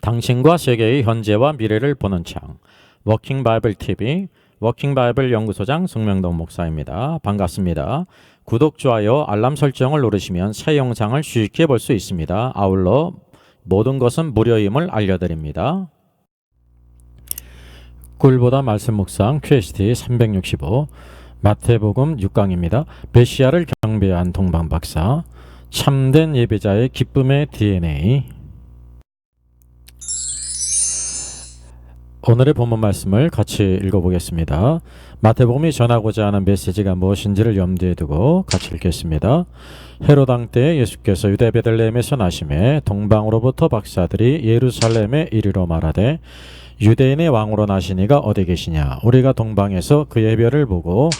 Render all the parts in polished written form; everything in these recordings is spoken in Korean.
당신과 세계의 현재와 미래를 보는 창 워킹 바이블 TV 워킹 바이블 연구소장 송명동 목사입니다. 반갑습니다. 구독, 좋아요, 알람 설정을 누르시면 새 영상을 쉽게 볼 수 있습니다. 아울러 모든 것은 무료임을 알려드립니다. 꿀보다 말씀 묵상 QST 365 마태복음 6강입니다. 메시아를 경배한 동방박사, 참된 예배자의 기쁨의 DNA. 오늘의 본문 말씀을 같이 읽어보겠습니다. 마태복음이 전하고자 하는 메시지가 무엇인지를 염두에 두고 같이 읽겠습니다. 헤롯 왕 때 예수께서 유대 베들레헴에서 나심에 동방으로부터 박사들이 예루살렘에 이르러 말하되 유대인의 왕으로 나시니가 어디 계시냐? 우리가 동방에서 그의 별을 보고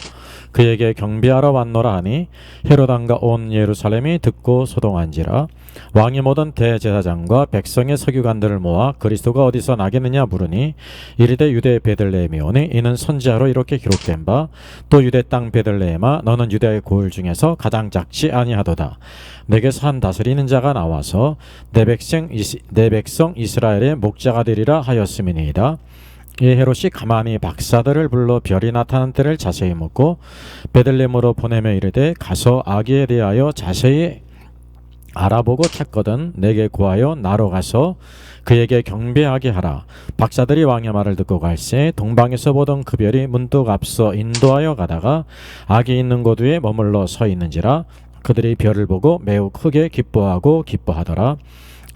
그에게 경배하러 왔노라 하니 헤롯 왕과 온 예루살렘이 듣고 소동한지라. 왕이 모든 대제사장과 백성의 서기관들을 모아 그리스도가 어디서 나겠느냐 물으니 이르되 유대 베들레헴이 오니 이는 선지자로 이렇게 기록된 바 또 유대 땅 베들레헴아 너는 유대의 고을 중에서 가장 작지 아니하도다. 내게서 한 다스리는 자가 나와서 내 백성 이스라엘의 목자가 되리라 하였음이니이다. 이 헤롯이 가만히 박사들을 불러 별이 나타난 때를 자세히 묻고 베들레헴으로 보내며 이르되 가서 아기에 대하여 자세히 알아보고 찾거든 내게 구하여 나로 가서 그에게 경배하게 하라. 박사들이 왕의 말을 듣고 갈새 동방에서 보던 그 별이 문득 앞서 인도하여 가다가 아기 있는 곳 위에 머물러 서 있는지라. 그들이 별을 보고 매우 크게 기뻐하더라.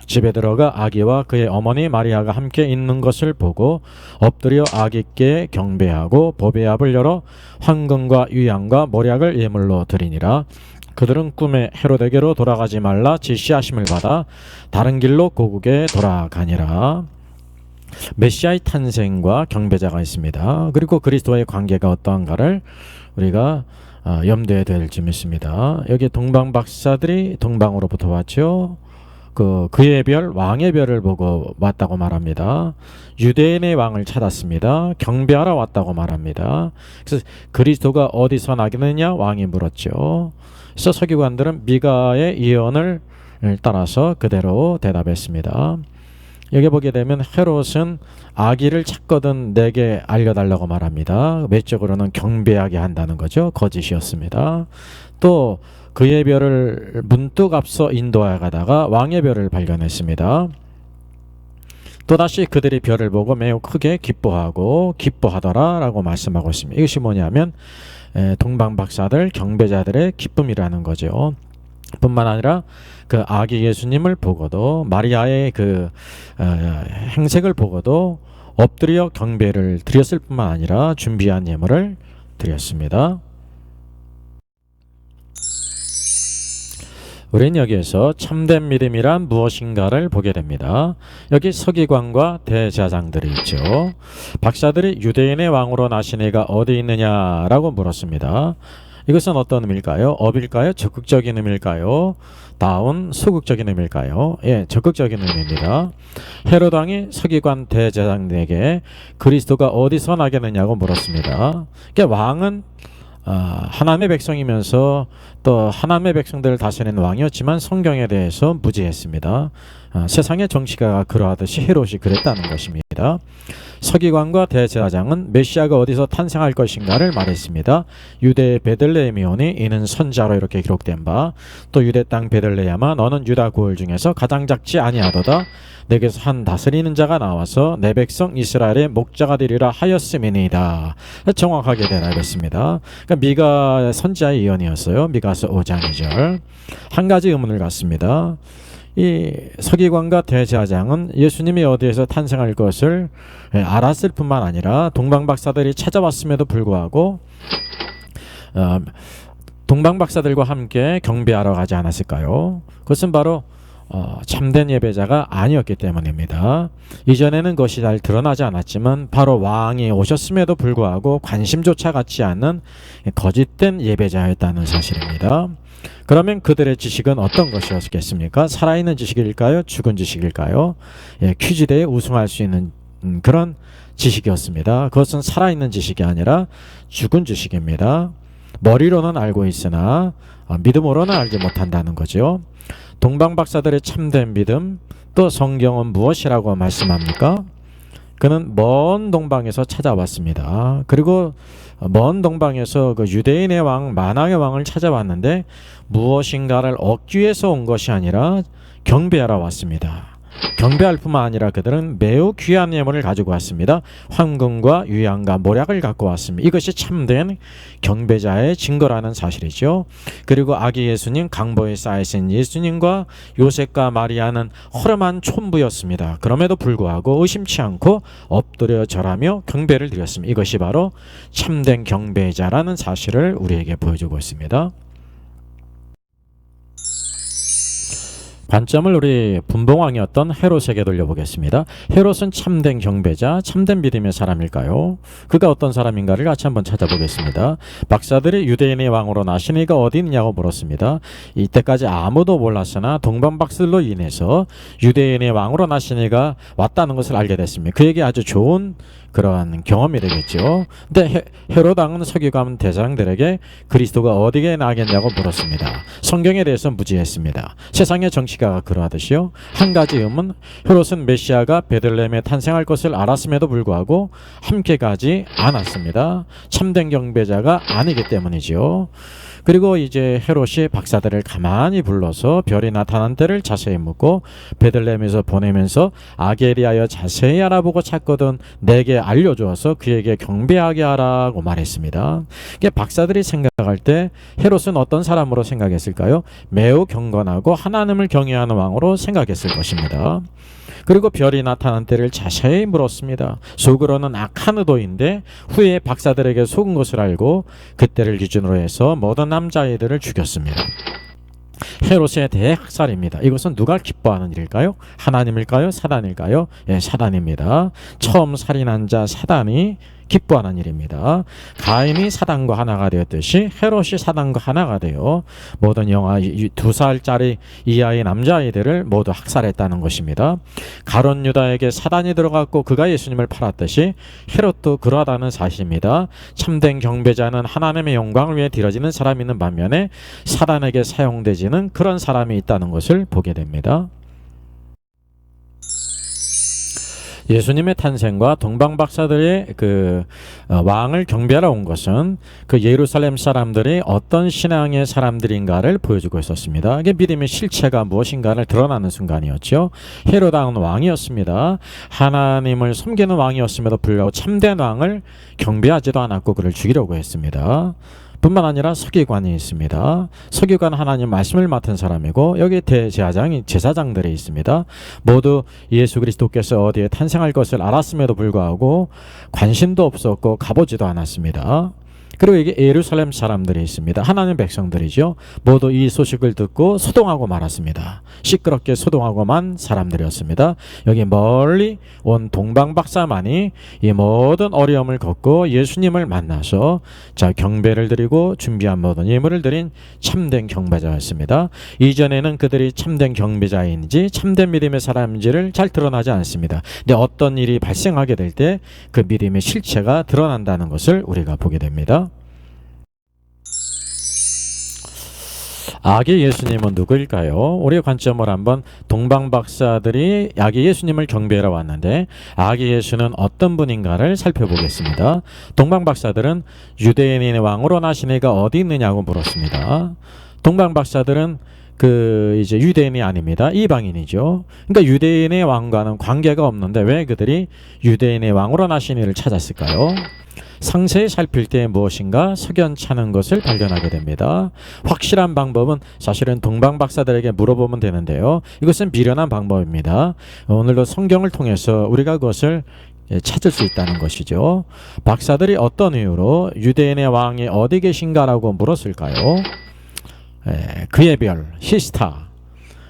집에 들어가 아기와 그의 어머니 마리아가 함께 있는 것을 보고 엎드려 아기께 경배하고 보배압을 열어 황금과 유향과 모략을 예물로 드리니라. 그들은 꿈에 헤롯에게로 돌아가지 말라 지시하심을 받아 다른 길로 고국에 돌아가니라. 메시아의 탄생과 경배자가 있습니다. 그리고 그리스도와의 관계가 어떠한가를 우리가 염두에 둬야 될지 믿습니다. 여기 동방 박사들이 동방으로부터 왔죠. 그의 별, 왕의 별을 보고 왔다고 말합니다. 유대인의 왕을 찾았습니다. 경배하러 왔다고 말합니다. 그래서 그리스도가 어디서 나겠느냐 왕이 물었죠. 그래서 서기관들은 미가의 예언을 따라서 그대로 대답했습니다. 여기 보게 되면 헤롯은 아기를 찾거든 내게 알려달라고 말합니다. 외적으로는 경배하게 한다는 거죠. 거짓이었습니다. 또 그의 별을 문득 앞서 인도하여 가다가 왕의 별을 발견했습니다. 또다시 그들이 별을 보고 매우 크게 기뻐하더라 라고 말씀하고 있습니다. 이것이 뭐냐면 동방박사들 경배자들의 기쁨이라는 거죠. 뿐만 아니라 그 아기 예수님을 보고도 마리아의 그 행색을 보고도 엎드려 경배를 드렸을 뿐만 아니라 준비한 예물을 드렸습니다. 우리는 여기에서 참된 믿음이란 무엇인가를 보게 됩니다. 여기 서기관과 대제사장들이 있죠. 박사들이 유대인의 왕으로 나신 이가 어디 있느냐라고 물었습니다. 이것은 어떤 의미일까요? 업일까요? 적극적인 의미일까요? 다운 소극적인 의미일까요? 예, 적극적인 의미입니다. 헤롯 왕이 서기관 대제사장에게 그리스도가 어디서 나겠느냐고 물었습니다. 그러니까 왕은 하나님의 백성이면서 또 하나님의 백성들을 다스리는 왕이었지만 성경에 대해서 무지했습니다. 세상의 정치가 그러하듯이 헤롯이 그랬다는 것입니다. 서기관과 대제사장은 메시아가 어디서 탄생할 것인가를 말했습니다. 유대의 베들레헴이 오니 이는 선지자로 이렇게 기록된 바 또 유대 땅 베들레헴아 너는 유다 고을 중에서 가장 작지 아니하도다. 내게서 한 다스리는 자가 나와서 내 백성 이스라엘의 목자가 되리라 하였음이니이다. 정확하게 대답했습니다. 그러니까 미가 선지자의 예언이었어요. 미가서 5장 2절. 한 가지 의문을 갖습니다. 이 서기관과 대제사장은 예수님이 어디에서 탄생할 것을 알았을 뿐만 아니라 동방박사들이 찾아왔음에도 불구하고 동방박사들과 함께 경배하러 가지 않았을까요? 그것은 바로 참된 예배자가 아니었기 때문입니다. 이전에는 그것이 잘 드러나지 않았지만 바로 왕이 오셨음에도 불구하고 관심조차 갖지 않는 거짓된 예배자였다는 사실입니다. 그러면 그들의 지식은 어떤 것이었겠습니까? 살아있는 지식일까요? 죽은 지식일까요? 예, 퀴즈대에 우승할 수 있는 그런 지식이었습니다. 그것은 살아있는 지식이 아니라 죽은 지식입니다. 머리로는 알고 있으나 믿음으로는 알지 못한다는 거죠. 동방박사들의 참된 믿음, 또 성경은 무엇이라고 말씀합니까? 그는 먼 동방에서 찾아왔습니다. 그리고 먼 동방에서 그 유대인의 왕 만왕의 왕을 찾아왔는데 무엇인가를 얻기 위해서 온 것이 아니라 경배하러 왔습니다. 경배할 뿐만 아니라 그들은 매우 귀한 예물을 가지고 왔습니다. 황금과 유향과 모략을 갖고 왔습니다. 이것이 참된 경배자의 증거라는 사실이죠. 그리고 아기 예수님, 강보에 쌓이신 예수님과 요셉과 마리아는 허름한 촌부였습니다. 그럼에도 불구하고 의심치 않고 엎드려 절하며 경배를 드렸습니다. 이것이 바로 참된 경배자라는 사실을 우리에게 보여주고 있습니다. 관점을 우리 분봉왕이었던 헤롯에게 돌려보겠습니다. 헤롯은 참된 경배자, 참된 믿음의 사람일까요? 그가 어떤 사람인가를 같이 한번 찾아보겠습니다. 박사들이 유대인의 왕으로 나신 이가 어디 있느냐고 물었습니다. 이때까지 아무도 몰랐으나 동방박사들로 인해서 유대인의 왕으로 나신 이가 왔다는 것을 알게 됐습니다. 그에게 아주 좋은 그러한 경험이 되겠죠. 근데 헤롯 왕은 서기관 대장들에게 그리스도가 어디에 나겠냐고 물었습니다. 성경에 대해서 무지했습니다. 세상의 정치가가 그러하듯이요. 한 가지 의문, 헤롯은 메시아가 베들레헴에 탄생할 것을 알았음에도 불구하고 함께 가지 않았습니다. 참된 경배자가 아니기 때문이죠. 그리고 이제 헤롯이 박사들을 가만히 불러서 별이 나타난 때를 자세히 묻고 베들레헴에서 보내면서 아기에 대하여 자세히 알아보고 찾거든 내게 알려주어서 그에게 경배하게 하라고 말했습니다. 이게 박사들이 생각할 때 헤롯은 어떤 사람으로 생각했을까요? 매우 경건하고 하나님을 경외하는 왕으로 생각했을 것입니다. 그리고 별이 나타난 때를 자세히 물었습니다. 속으로는 악한 의도인데 후에 박사들에게 속은 것을 알고 그때를 기준으로 해서 모든 남자아이들을 죽였습니다. 헤롯의 대학살입니다. 이것은 누가 기뻐하는 일일까요? 하나님일까요? 사단일까요? 예, 사단입니다. 처음 살인한 자 사단이 기뻐하는 일입니다. 가인이 사단과 하나가 되었듯이 헤롯이 사단과 하나가 되어 모든 영아 2살짜리 이하의 남자아이들을 모두 학살했다는 것입니다. 가룟 유다에게 사단이 들어갔고 그가 예수님을 팔았듯이 헤롯도 그러하다는 사실입니다. 참된 경배자는 하나님의 영광을 위해 드려지는 사람이 있는 반면에 사단에게 사용되지는 그런 사람이 있다는 것을 보게 됩니다. 예수님의 탄생과 동방박사들의 그 왕을 경배하러 온 것은 그 예루살렘 사람들이 어떤 신앙의 사람들인가를 보여주고 있었습니다. 이게 믿음의 실체가 무엇인가를 드러나는 순간이었죠. 헤롯 왕은 왕이었습니다. 하나님을 섬기는 왕이었음에도 불구하고 참된 왕을 경배하지도 않았고 그를 죽이려고 했습니다. 뿐만 아니라 서기관이 있습니다. 서기관 하나님 말씀을 맡은 사람이고 여기 대제사장이 제사장들이 있습니다. 모두 예수 그리스도께서 어디에 탄생할 것을 알았음에도 불구하고 관심도 없었고 가보지도 않았습니다. 그리고 이게 예루살렘 사람들이 있습니다. 하나님 백성들이죠. 모두 이 소식을 듣고 소동하고 말았습니다. 시끄럽게 소동하고만 사람들이었습니다. 여기 멀리 온 동방박사만이 이 모든 어려움을 겪고 예수님을 만나서 경배를 드리고 준비한 모든 예물을 드린 참된 경배자였습니다. 이전에는 그들이 참된 경배자인지 참된 믿음의 사람인지를 잘 드러나지 않습니다. 근데 어떤 일이 발생하게 될 때 그 믿음의 실체가 드러난다는 것을 우리가 보게 됩니다. 아기 예수님은 누구일까요? 우리의 관점을 한번 동방박사들이 아기 예수님을 경배하러 왔는데 아기 예수는 어떤 분인가를 살펴보겠습니다. 동방박사들은 유대인의 왕으로 나신 이가 어디 있느냐고 물었습니다. 동방박사들은 이제 유대인이 아닙니다. 이방인이죠. 그러니까 유대인의 왕과는 관계가 없는데 왜 그들이 유대인의 왕으로 나신 이를 찾았을까요? 상세히 살필 때 무엇인가 석연찮은 것을 발견하게 됩니다. 확실한 방법은 사실은 동방박사들에게 물어보면 되는데요. 이것은 미련한 방법입니다. 오늘도 성경을 통해서 우리가 그것을 찾을 수 있다는 것이죠. 박사들이 어떤 이유로 유대인의 왕이 어디 계신가라고 물었을까요? 그의 별, 시스타,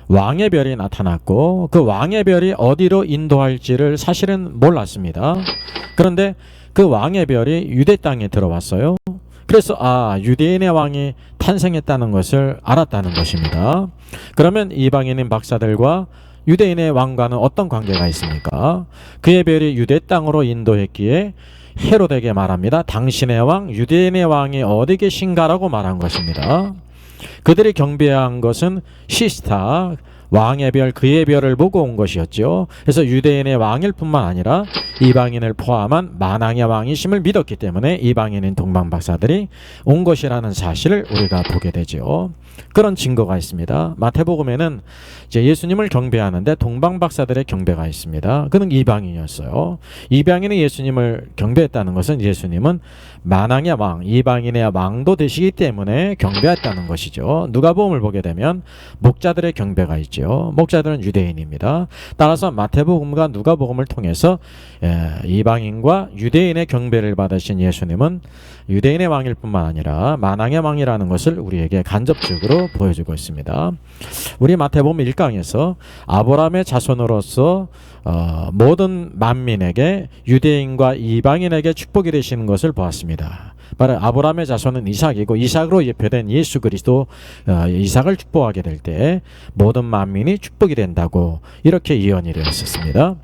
왕의 별이 나타났고 그 왕의 별이 어디로 인도할지를 사실은 몰랐습니다. 그런데 그 왕의 별이 유대 땅에 들어왔어요. 그래서 유대인의 왕이 탄생했다는 것을 알았다는 것입니다. 그러면 이방인인 박사들과 유대인의 왕과는 어떤 관계가 있습니까? 그의 별이 유대 땅으로 인도했기에 헤롯에게 말합니다. 당신의 왕, 유대인의 왕이 어디 계신가라고 말한 것입니다. 그들이 경배한 것은 시스타, 왕의 별 그의 별을 보고 온 것이었죠. 그래서 유대인의 왕일 뿐만 아니라 이방인을 포함한 만왕의 왕이심을 믿었기 때문에 이방인인 동방박사들이 온 것이라는 사실을 우리가 보게 되죠. 그런 증거가 있습니다. 마태복음에는 이제 예수님을 경배하는데 동방박사들의 경배가 있습니다. 그는 이방인이었어요. 이방인이 예수님을 경배했다는 것은 예수님은 만왕의 왕, 이방인의 왕도 되시기 때문에 경배했다는 것이죠. 누가복음을 보게 되면 목자들의 경배가 있죠. 목자들은 유대인입니다. 따라서 마태복음과 누가복음을 통해서 이방인과 유대인의 경배를 받으신 예수님은 유대인의 왕일 뿐만 아니라 만왕의 왕이라는 것을 우리에게 간접적으로 보여주고 있습니다. 우리 마태복음 1강에서 아브라함의 자손으로서 모든 만민에게 유대인과 이방인에게 축복이 되시는 것을 보았습니다. 바로 아브라함의 자손은 이삭이고 이삭으로 예표된 예수 그리스도 이삭을 축복하게 될 때 모든 만민이 축복이 된다고 이렇게 예언이 되었었습니다.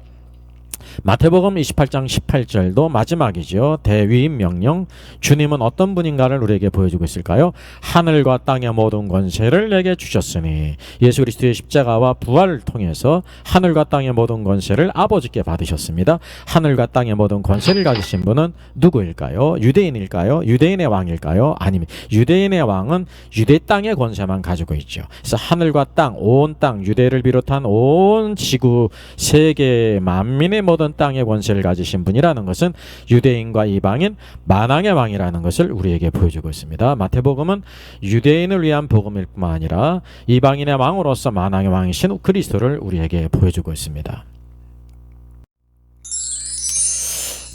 마태복음 28장 18절도 마지막이죠. 대위임 명령. 주님은 어떤 분인가를 우리에게 보여주고 있을까요? 하늘과 땅의 모든 권세를 내게 주셨으니 예수 그리스도의 십자가와 부활을 통해서 하늘과 땅의 모든 권세를 아버지께 받으셨습니다. 하늘과 땅의 모든 권세를 가지신 분은 누구일까요? 유대인일까요? 유대인의 왕일까요? 아닙니다. 유대인의 왕은 유대 땅의 권세만 가지고 있죠. 그래서 하늘과 땅, 온 땅, 유대를 비롯한 온 지구 세계 만민의 모든 땅의 권세를 가지신 분이라는 것은 유대인과 이방인 만왕의 왕이라는 것을 우리에게 보여주고 있습니다. 마태복음은 유대인을 위한 복음일 뿐만 아니라 이방인의 왕으로서 만왕의 왕이신 그리스도를 우리에게 보여주고 있습니다.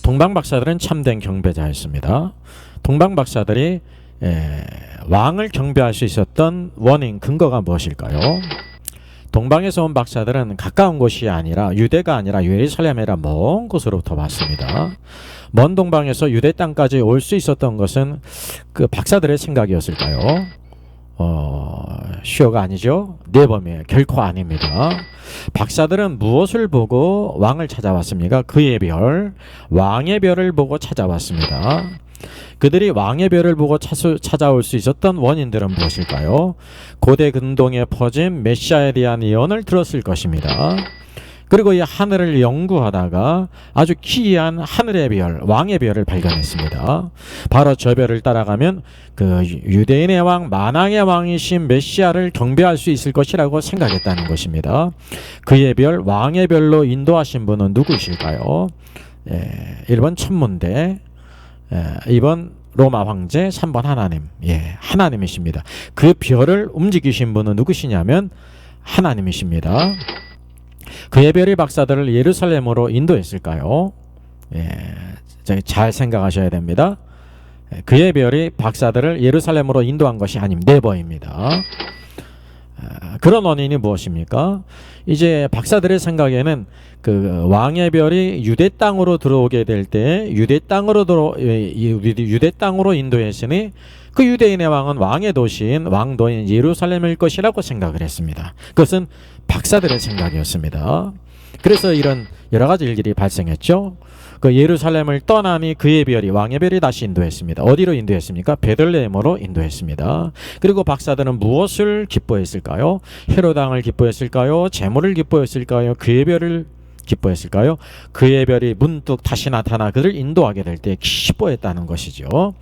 동방박사들은 참된 경배자였습니다. 동방박사들이 왕을 경배할 수 있었던 원인, 근거가 무엇일까요? 동방에서 온 박사들은 가까운 곳이 아니라 유대가 아니라 예루살렘이라 먼 곳으로부터 왔습니다. 먼 동방에서 유대 땅까지 올 수 있었던 것은 그 박사들의 생각이었을까요? 쉬어가 아니죠. 내범이에요. 결코 아닙니다. 박사들은 무엇을 보고 왕을 찾아왔습니까? 그의 별, 왕의 별을 보고 찾아왔습니다. 그들이 왕의 별을 보고 찾아올 수 있었던 원인들은 무엇일까요? 고대 근동에 퍼진 메시아에 대한 예언을 들었을 것입니다. 그리고 이 하늘을 연구하다가 아주 기이한 하늘의 별, 왕의 별을 발견했습니다. 바로 저 별을 따라가면 그 유대인의 왕, 만왕의 왕이신 메시아를 경배할 수 있을 것이라고 생각했다는 것입니다. 그의 별, 왕의 별로 인도하신 분은 누구이실까요? 1번 천문대, 2번 로마 황제, 3번 하나님. 하나님이십니다. 그 별을 움직이신 분은 누구시냐면 하나님이십니다. 그의 별이 박사들을 예루살렘으로 인도했을까요? 잘 생각하셔야 됩니다. 그의 별이 박사들을 예루살렘으로 인도한 것이 아님 네버입니다. 그런 원인이 무엇입니까? 이제 박사들의 생각에는 그 왕의 별이 유대 땅으로 들어오게 될 때 유대 땅으로 인도했으니 그 유대인의 왕은 왕의 도시인 왕도인 예루살렘일 것이라고 생각을 했습니다. 그것은 박사들의 생각이었습니다. 그래서 이런 여러 가지 일들이 발생했죠. 그 예루살렘을 떠나니 그의 별이 왕의 별이 다시 인도했습니다. 어디로 인도했습니까? 베들레헴으로 인도했습니다. 그리고 박사들은 무엇을 기뻐했을까요? 헤롯 왕을 기뻐했을까요? 재물을 기뻐했을까요? 그의 별을 기뻐했을까요? 그의 별이 문득 다시 나타나 그를 인도하게 될 때 기뻐했다는 것이죠.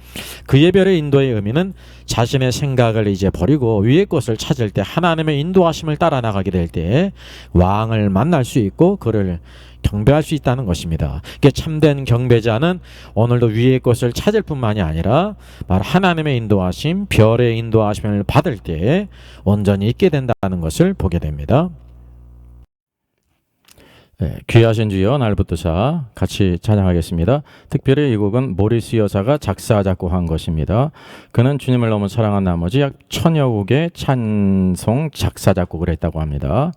그의 별의 인도의 의미는 자신의 생각을 이제 버리고 위의 것을 찾을 때 하나님의 인도하심을 따라 나가게 될 때 왕을 만날 수 있고 그를 경배할 수 있다는 것입니다. 참된 경배자는 오늘도 위의 것을 찾을 뿐만이 아니라 바로 하나님의 인도하심, 별의 인도하심을 받을 때 온전히 있게 된다는 것을 보게 됩니다. 귀하신 주여 날 붙드사 같이 찬양하겠습니다. 특별히 이 곡은 모리스 여사가 작사 작곡한 것입니다. 그는 주님을 너무 사랑한 나머지 약 1000여 곡의 찬송 작사 작곡을 했다고 합니다.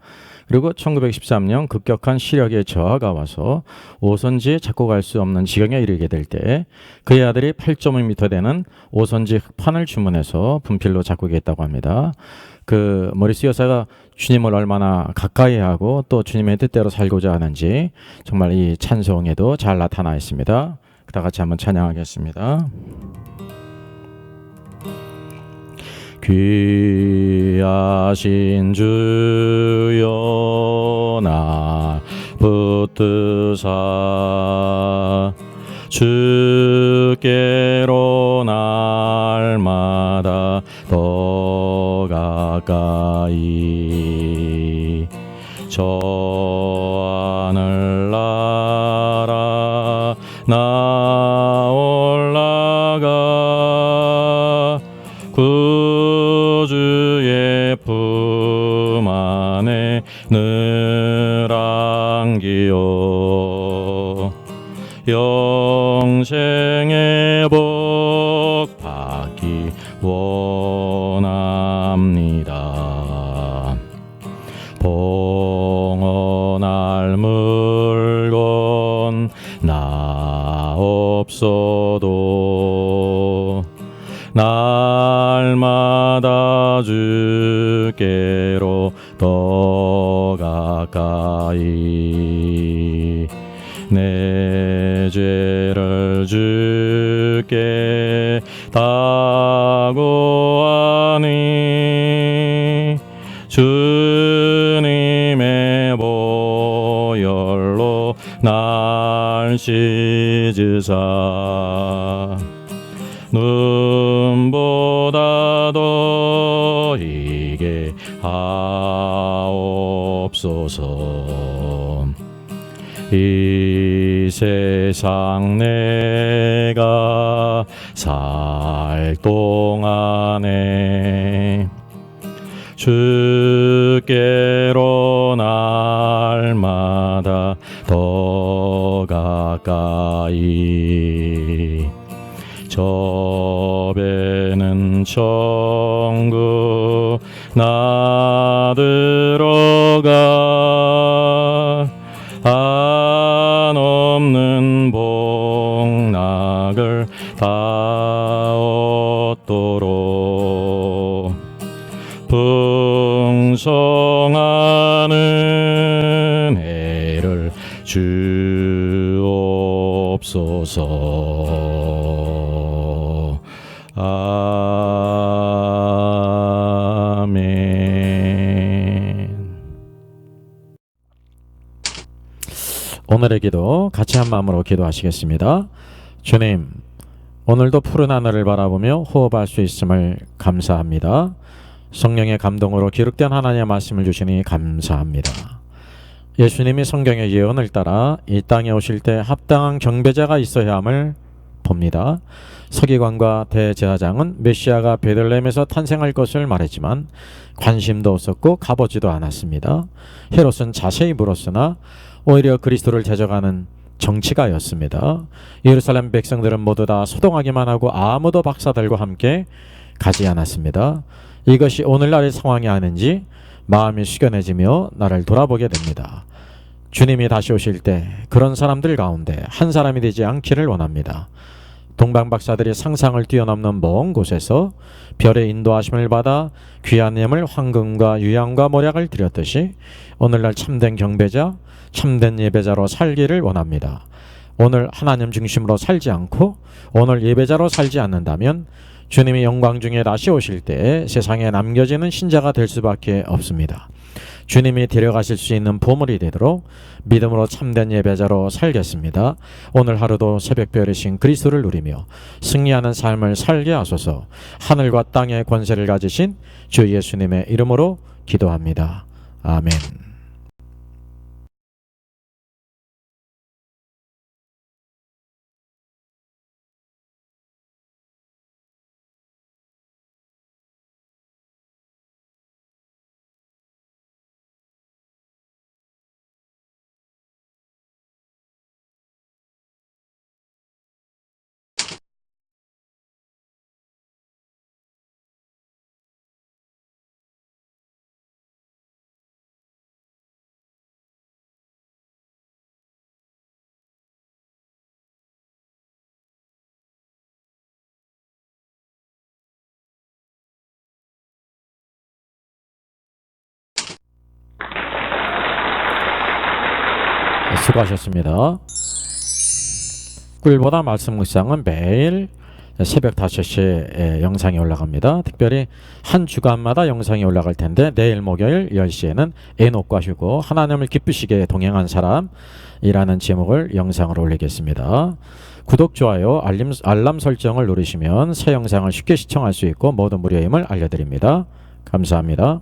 그리고 1913년 급격한 시력의 저하가 와서 오선지에 작곡할 수 없는 지경에 이르게 될 때 그의 아들이 8.5m 되는 오선지 흑판을 주문해서 분필로 작곡했다고 합니다. 그 모리스 여사가 주님을 얼마나 가까이 하고 또 주님의 뜻대로 살고자 하는지 정말 이 찬송에도 잘 나타나 있습니다. 다 같이 한번 찬양하겠습니다. 귀하신 주여 날 붙드사 주께로 날마다 더 가까이 저 하늘나라 나 올라가 구주의 품 안에 늘 안기요 영생의 복 받기 원합니다. 봉헌할 물건 나 없어도 날마다 주께로 더 가까이 내 죄를 주께 다고하니 주님의 보혈로 날 씻으사 눈보다 더 희게 하옵소서. 이 세상 내가 살 동안에 주께로 날마다 더 가까이 저 배는 천국 나 들어가 한없는 복락을 다 얻도록 풍성한 은혜를 주옵소서. 아멘. 오늘의 기도 같이 한 마음으로 기도하시겠습니다. 주님, 오늘도 푸른 하늘을 바라보며 호흡할 수 있음을 감사합니다. 성령의 감동으로 기록된 하나님의 말씀을 주시니 감사합니다. 예수님이 성경의 예언을 따라 이 땅에 오실 때 합당한 경배자가 있어야 함을 봅니다. 서기관과 대제사장은 메시아가 베들레헴에서 탄생할 것을 말했지만 관심도 없었고 가보지도 않았습니다. 헤롯은 자세히 물었으나 오히려 그리스도를 대적하는 정치가였습니다. 예루살렘 백성들은 모두 다 소동하기만 하고 아무도 박사들과 함께 가지 않았습니다. 이것이 오늘날의 상황이 아닌지 마음이 숙연해지며 나를 돌아보게 됩니다. 주님이 다시 오실 때 그런 사람들 가운데 한 사람이 되지 않기를 원합니다. 동방박사들이 상상을 뛰어넘는 먼 곳에서 별의 인도하심을 받아 귀한 예물 황금과 유향과 모략을 드렸듯이 오늘날 참된 경배자, 참된 예배자로 살기를 원합니다. 오늘 하나님 중심으로 살지 않고 오늘 예배자로 살지 않는다면 주님이 영광 중에 다시 오실 때 세상에 남겨지는 신자가 될 수밖에 없습니다. 주님이 데려가실 수 있는 보물이 되도록 믿음으로 참된 예배자로 살겠습니다. 오늘 하루도 새벽별이신 그리스도를 누리며 승리하는 삶을 살게 하소서. 하늘과 땅의 권세를 가지신 주 예수님의 이름으로 기도합니다. 아멘. 수고하셨습니다. 꿀보다 말씀 묵상은 매일 새벽 5시에 영상이 올라갑니다. 특별히 한 주간마다 영상이 올라갈 텐데 내일 목요일 10시에는 에녹과 휴고 하나님을 기쁘시게 동행한 사람이라는 제목을 영상을 올리겠습니다. 구독, 좋아요, 알람 설정을 누르시면 새 영상을 쉽게 시청할 수 있고 모두 무료임을 알려드립니다. 감사합니다.